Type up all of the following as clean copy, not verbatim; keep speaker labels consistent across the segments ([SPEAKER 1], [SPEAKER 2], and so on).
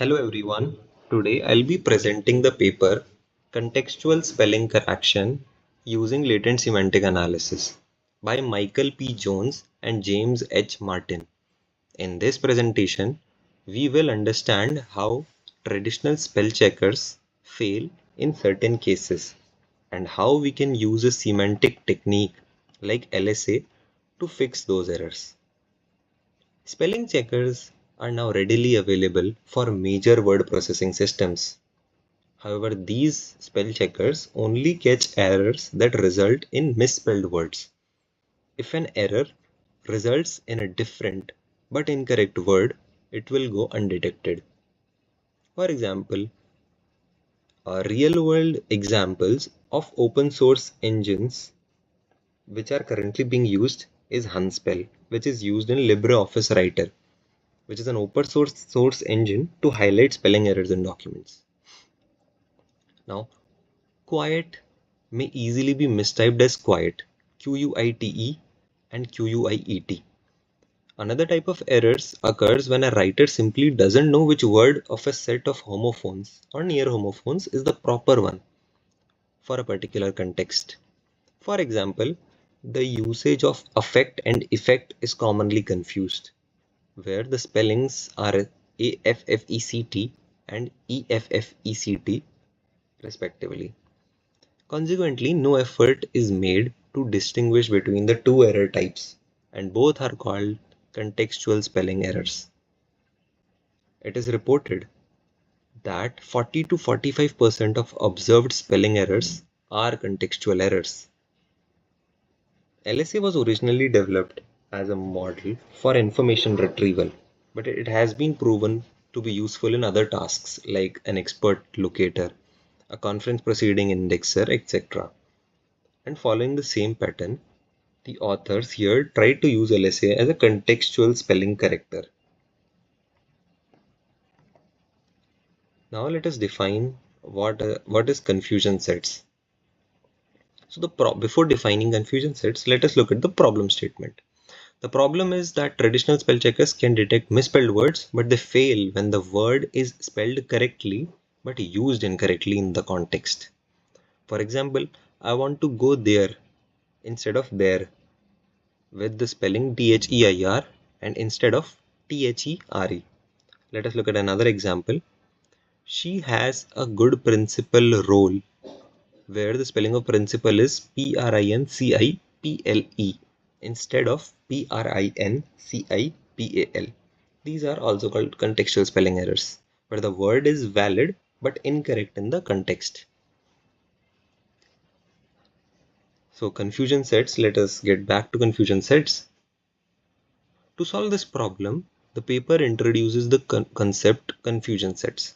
[SPEAKER 1] Hello everyone. Today I'll be presenting the paper Contextual Spelling Correction using Latent Semantic Analysis by Michael P. Jones and James H. Martin. In this presentation, we will understand how traditional spell checkers fail in certain cases and how we can use a semantic technique like LSA to fix those errors. Spelling checkers are now readily available for major word processing systems. However, these spell checkers only catch errors that result in misspelled words. If an error results in a different but incorrect word, it will go undetected. For example, real world examples of open source engines which are currently being used is Hunspell, which is used in LibreOffice Writer, which is an open source engine to highlight spelling errors in documents. Now, quiet may easily be mistyped as quiet, Quite and Quiet. Another type of errors occurs when a writer simply doesn't know which word of a set of homophones or near homophones is the proper one for a particular context. For example, the usage of affect and effect is commonly confused, where the spellings are AFFECT and EFFECT respectively. Consequently, no effort is made to distinguish between the two error types, and both are called contextual spelling errors. It is reported that 40 to 45% of observed spelling errors are contextual errors. LSA was originally developed as a model for information retrieval, but it has been proven to be useful in other tasks like an expert locator, a conference proceeding indexer, etc. And following the same pattern, the authors here tried to use LSA as a contextual spelling corrector. Now let us define what is confusion sets. So before defining confusion sets, let us look at the problem statement. The problem is that traditional spell checkers can detect misspelled words, but they fail when the word is spelled correctly but used incorrectly in the context. For example, I want to go there instead of there with the spelling THEIR and instead of THERE. Let us look at another example. She has a good principal role, where the spelling of principal is PRINCIPLE instead of PRINCIPAL. These are also called contextual spelling errors, where the word is valid but incorrect in the context. So confusion sets, let us get back to confusion sets. To solve this problem, the paper introduces the concept confusion sets.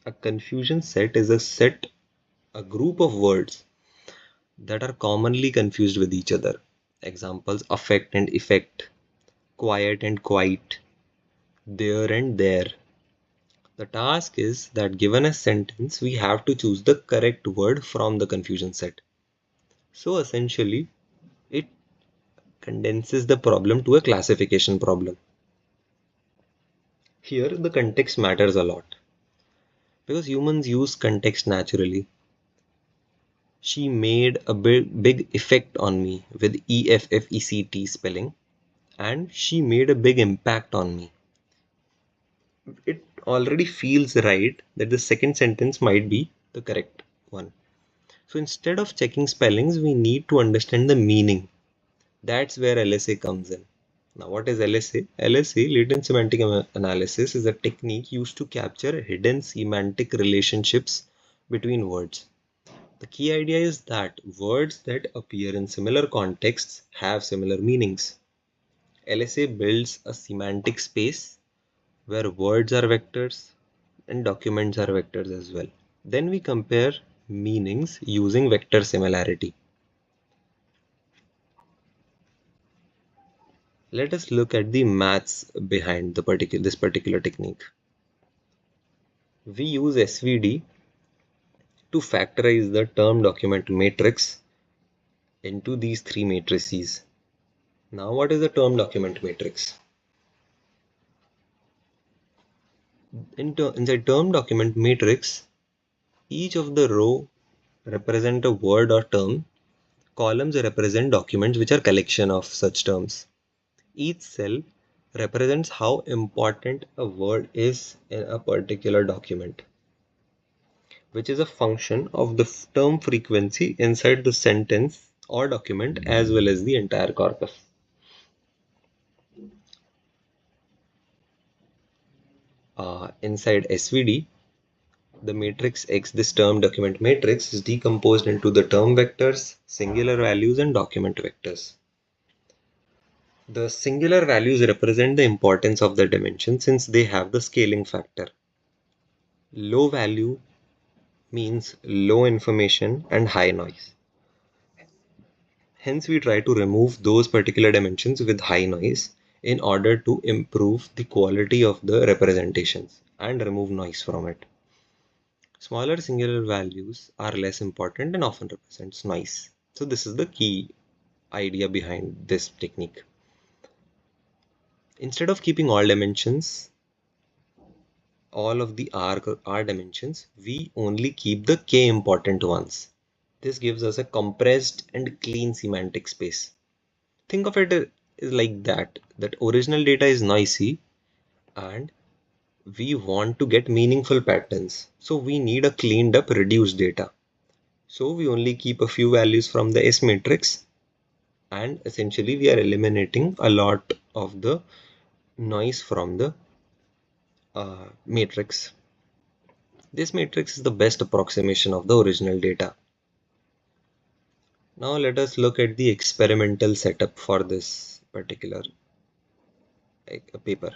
[SPEAKER 1] A confusion set is a group of words that are commonly confused with each other. Examples: affect and effect, quiet and quite, there and there. The task is that given a sentence, we have to choose the correct word from the confusion set. So essentially, it condenses the problem to a classification problem. Here, the context matters a lot because humans use context naturally. She made a big effect on me with EFFECT spelling, and she made a big impact on me. It already feels right that the second sentence might be the correct one. So instead of checking spellings, we need to understand the meaning. That's where LSA comes in. Now, what is LSA? LSA, latent semantic analysis, is a technique used to capture hidden semantic relationships between words. The key idea is that words that appear in similar contexts have similar meanings. LSA builds a semantic space where words are vectors and documents are vectors as well. Then we compare meanings using vector similarity. Let us look at the maths behind this particular technique. We use SVD to factorize the term document matrix into these three matrices. Now, what is a term document matrix? Inside term document matrix, each of the row represent a word or term. Columns represent documents which are collection of such terms. Each cell represents how important a word is in a particular document, which is a function of the term frequency inside the sentence or document as well as the entire corpus. Inside SVD, the matrix X, this term document matrix, is decomposed into the term vectors, singular values, and document vectors. The singular values represent the importance of the dimension since they have the scaling factor. Low value means low information and high noise. Hence, we try to remove those particular dimensions with high noise in order to improve the quality of the representations and remove noise from it. Smaller singular values are less important and often represents noise. So this is the key idea behind this technique. Instead of keeping all dimensions, all of the R dimensions, we only keep the K important ones. This gives us a compressed and clean semantic space. Think of it as like that original data is noisy and we want to get meaningful patterns. So we need a cleaned up reduced data. So we only keep a few values from the S matrix and essentially we are eliminating a lot of the noise from the matrix. This matrix is the best approximation of the original data. Now let us look at the experimental setup for this particular paper.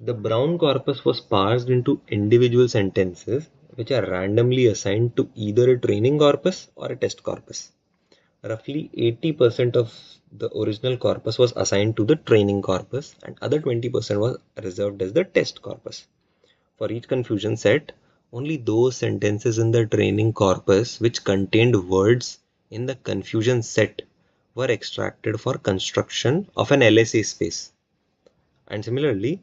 [SPEAKER 1] The Brown corpus was parsed into individual sentences which are randomly assigned to either a training corpus or a test corpus. Roughly 80% of the original corpus was assigned to the training corpus and other 20% was reserved as the test corpus. For each confusion set, only those sentences in the training corpus which contained words in the confusion set were extracted for construction of an LSA space. And similarly,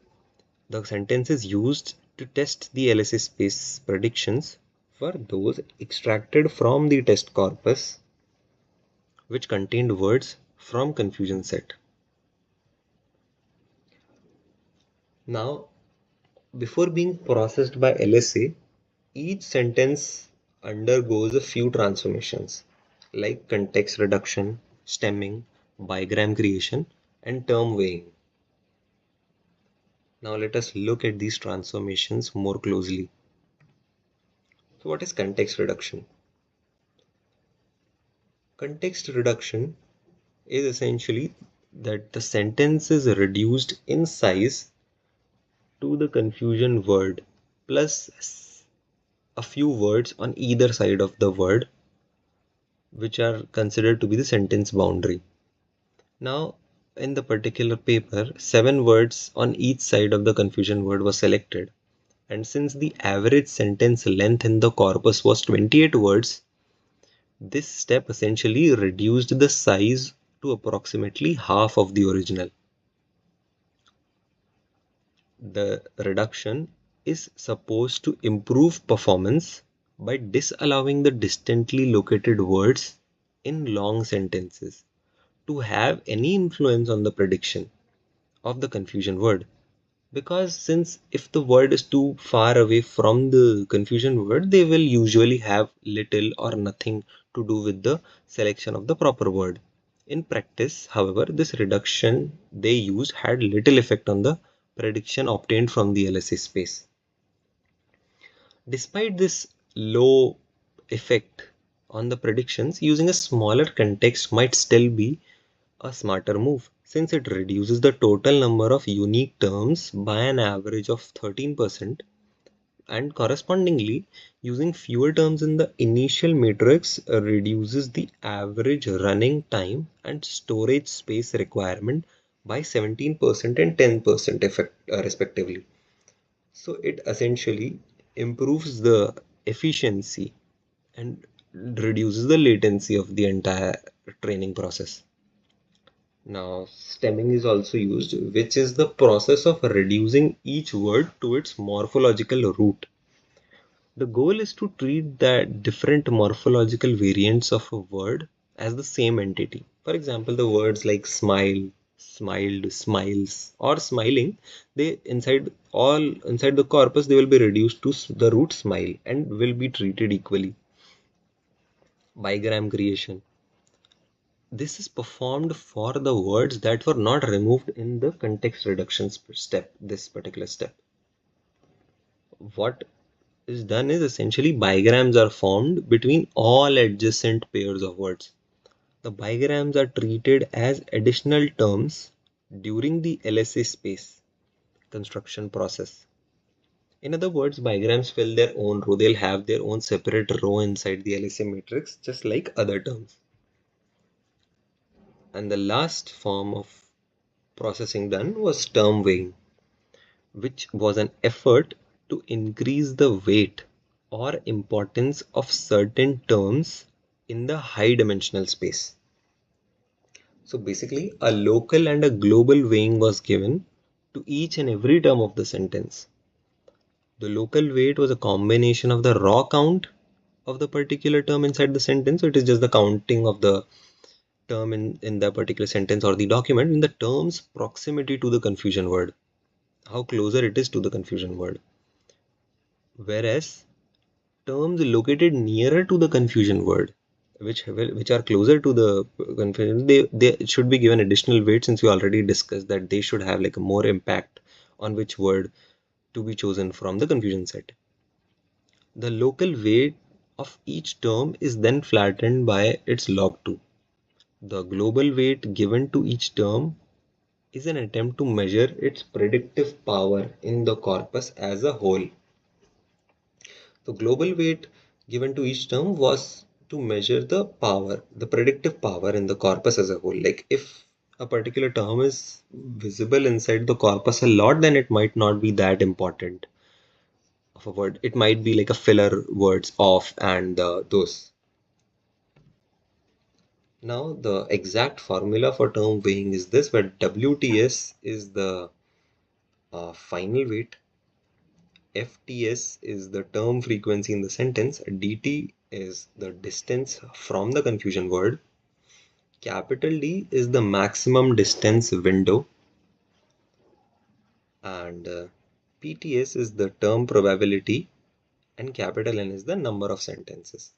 [SPEAKER 1] the sentences used to test the LSA space predictions were those extracted from the test corpus which contained words from confusion set. Now, before being processed by LSA, each sentence undergoes a few transformations like context reduction, stemming, bigram creation, and term weighing. Now let us look at these transformations more closely. So what is context reduction? Context reduction is essentially that the sentence is reduced in size to the confusion word plus a few words on either side of the word which are considered to be the sentence boundary. Now in the particular paper, 7 words on each side of the confusion word was selected, and since the average sentence length in the corpus was 28 words, this step essentially reduced the size to approximately half of the original. The reduction is supposed to improve performance by disallowing the distantly located words in long sentences to have any influence on the prediction of the confusion word. Because since if the word is too far away from the confusion word, they will usually have little or nothing to do with the selection of the proper word. In practice, however, this reduction they used had little effect on the prediction obtained from the LSA space. Despite this low effect on the predictions, using a smaller context might still be a smarter move, since it reduces the total number of unique terms by an average of 13%, and correspondingly, using fewer terms in the initial matrix reduces the average running time and storage space requirement by 17% and 10% respectively. So it essentially improves the efficiency and reduces the latency of the entire training process. Now, stemming is also used, which is the process of reducing each word to its morphological root. The goal is to treat the different morphological variants of a word as the same entity. For example, the words like smile, smiled, smiles, or smiling, they inside the corpus they will be reduced to the root smile and will be treated equally. Bigram creation. This is performed for the words that were not removed in the context reduction step, this particular step. What is done is essentially bigrams are formed between all adjacent pairs of words. The bigrams are treated as additional terms during the LSA space construction process. In other words, bigrams fill their own row. They'll have their own separate row inside the LSA matrix, just like other terms. And the last form of processing done was term weighing, which was an effort to increase the weight or importance of certain terms in the high dimensional space. So basically, a local and a global weighing was given to each and every term of the sentence. The local weight was a combination of the raw count of the particular term inside the sentence. So it is just the counting of the term in the particular sentence or the document in the term's proximity to the confusion word, how closer it is to the confusion word. Whereas terms located nearer to the confusion word, which are closer to the confusion, they should be given additional weight, since we already discussed that they should have like a more impact on which word to be chosen from the confusion set. The local weight of each term is then flattened by its log 2. The global weight given to each term is an attempt to measure its predictive power in the corpus as a whole. The global weight given to each term was to measure the power, the predictive power in the corpus as a whole. Like if a particular term is visible inside the corpus a lot, then it might not be that important of a word. It might be like a filler words of and those. Now the exact formula for term weighing is this, where WTS is the final weight, FTS is the term frequency in the sentence, DT is the distance from the confusion word, capital D is the maximum distance window, and PTS is the term probability, and capital N is the number of sentences.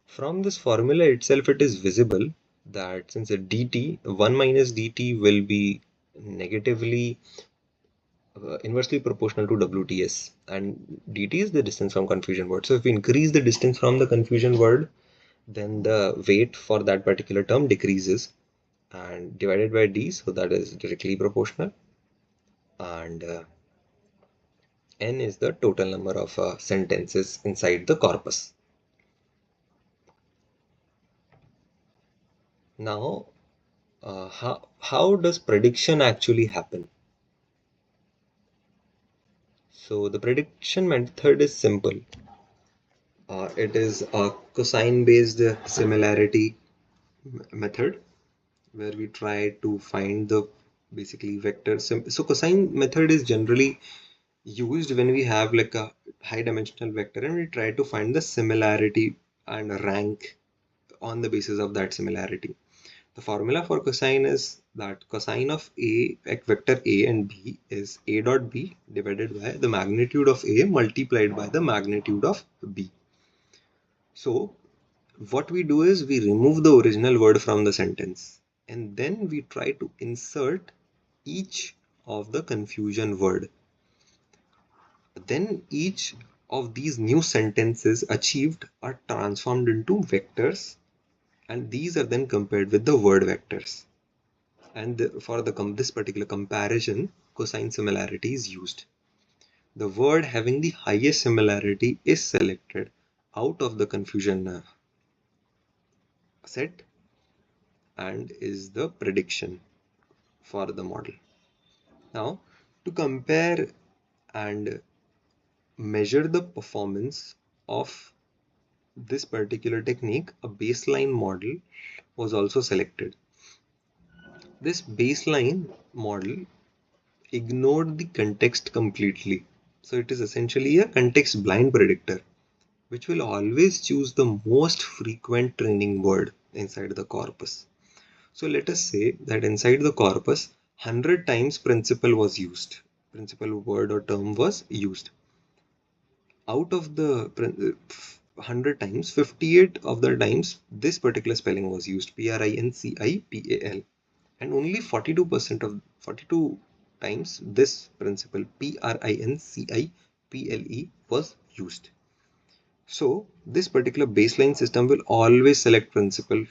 [SPEAKER 1] From this formula itself, it is visible that since a dt, 1 minus dt will be negatively inversely proportional to WTS, and dt is the distance from confusion word. So if we increase the distance from the confusion word, then the weight for that particular term decreases, and divided by d, so that is directly proportional, and n is the total number of sentences inside the corpus. Now, how does prediction actually happen? So the prediction method is simple. It is a cosine based similarity method, where we try to find the basically vector. So cosine method is generally used when we have like a high dimensional vector and we try to find the similarity and rank on the basis of that similarity. The formula for cosine is that cosine of a, like vector a and b, is a dot b divided by the magnitude of a multiplied by the magnitude of b. So what we do is we remove the original word from the sentence and then we try to insert each of the confusion word. Then each of these new sentences achieved are transformed into vectors, and these are then compared with the word vectors. And for this particular comparison, cosine similarity is used. The word having the highest similarity is selected out of the confusion set and is the prediction for the model. Now, to compare and measure the performance of this particular technique, a baseline model was also selected. This baseline model ignored the context completely. So it is essentially a context blind predictor, which will always choose the most frequent training word inside the corpus. So let us say that inside the corpus, 100 times principal was used. Principal word or term was used. Out of the 100 times, 58 of the times this particular spelling was used, Principal, and only 42% of 42 times this principal Principle was used. So this particular baseline system will always select principal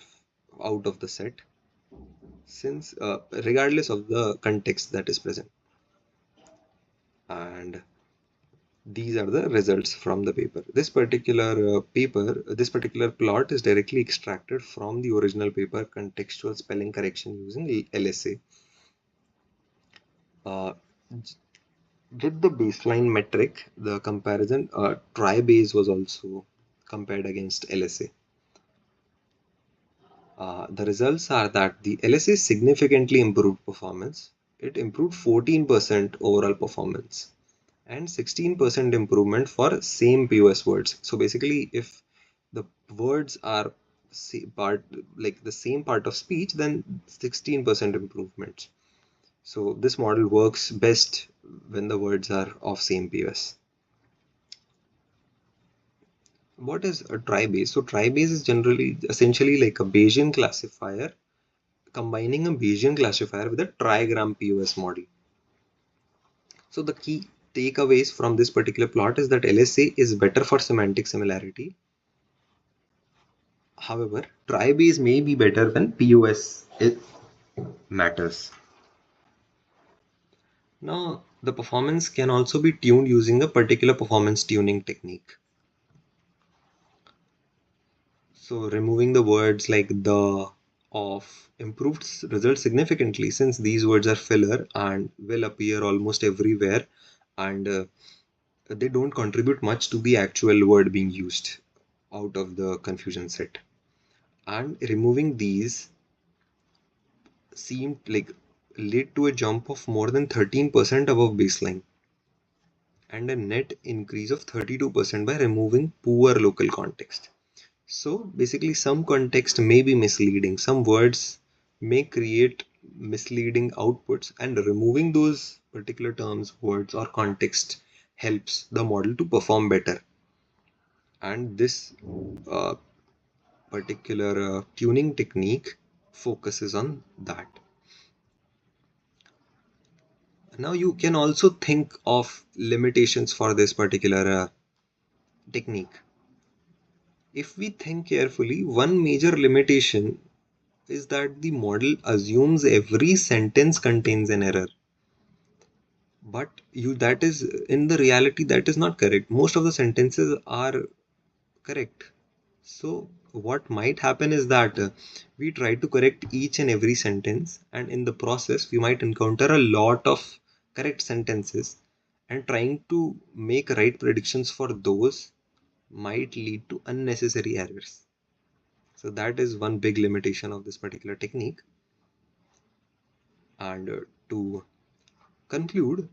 [SPEAKER 1] out of the set, since regardless of the context that is present. And these are the results from the paper. This particular this particular plot is directly extracted from the original paper, Contextual Spelling Correction using LSA. With the baseline metric, the comparison TRI-BASE was also compared against LSA. The results are that the LSA significantly improved performance. It improved 14% overall performance and 16% improvement for same POS words. So basically, if the words are like the same part of speech, then 16% improvement. So this model works best when the words are of same POS. What is a TRI-BASE? So TRI-BASE is essentially like a Bayesian classifier, combining a Bayesian classifier with a trigram POS model. So the key takeaways from this particular plot is that LSA is better for semantic similarity. However, TRI-BASE may be better when POS matters. Now, the performance can also be tuned using a particular performance tuning technique. So removing the words like the, of improved results significantly, since these words are filler and will appear almost everywhere, and they don't contribute much to the actual word being used out of the confusion set. And removing these seemed like led to a jump of more than 13% above baseline and a net increase of 32% by removing poor local context. So basically, some context may be misleading, some words may create misleading outputs, and removing those particular terms, words, or context helps the model to perform better. And this particular tuning technique focuses on that. Now you can also think of limitations for this particular technique. If we think carefully, one major limitation is that the model assumes every sentence contains an error. But that is in the reality that is not correct. Most of the sentences are correct. So what might happen is that we try to correct each and every sentence, and in the process we might encounter a lot of correct sentences, and trying to make right predictions for those might lead to unnecessary errors. So that is one big limitation of this particular technique. And to conclude,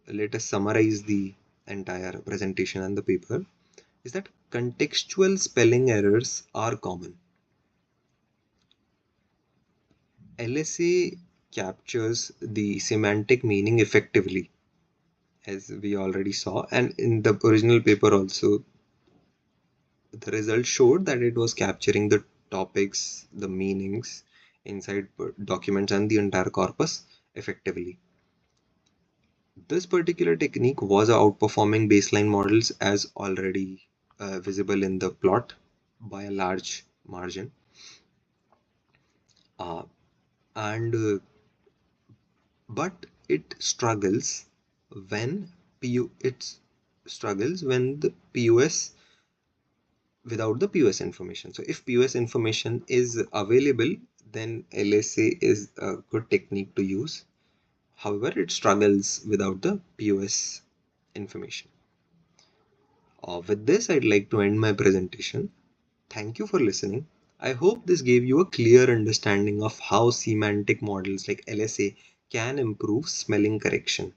[SPEAKER 1] let us summarize the entire presentation and the paper, is that contextual spelling errors are common. LSA captures the semantic meaning effectively, as we already saw, and in the original paper also, the results showed that it was capturing the topics, the meanings inside documents and the entire corpus effectively. This particular technique was outperforming baseline models as already visible in the plot by a large margin. But it struggles when the POS without the POS information. So if POS information is available, then LSA is a good technique to use. However, it struggles without the POS information. With this, I'd like to end my presentation. Thank you for listening. I hope this gave you a clear understanding of how semantic models like LSA can improve spelling correction.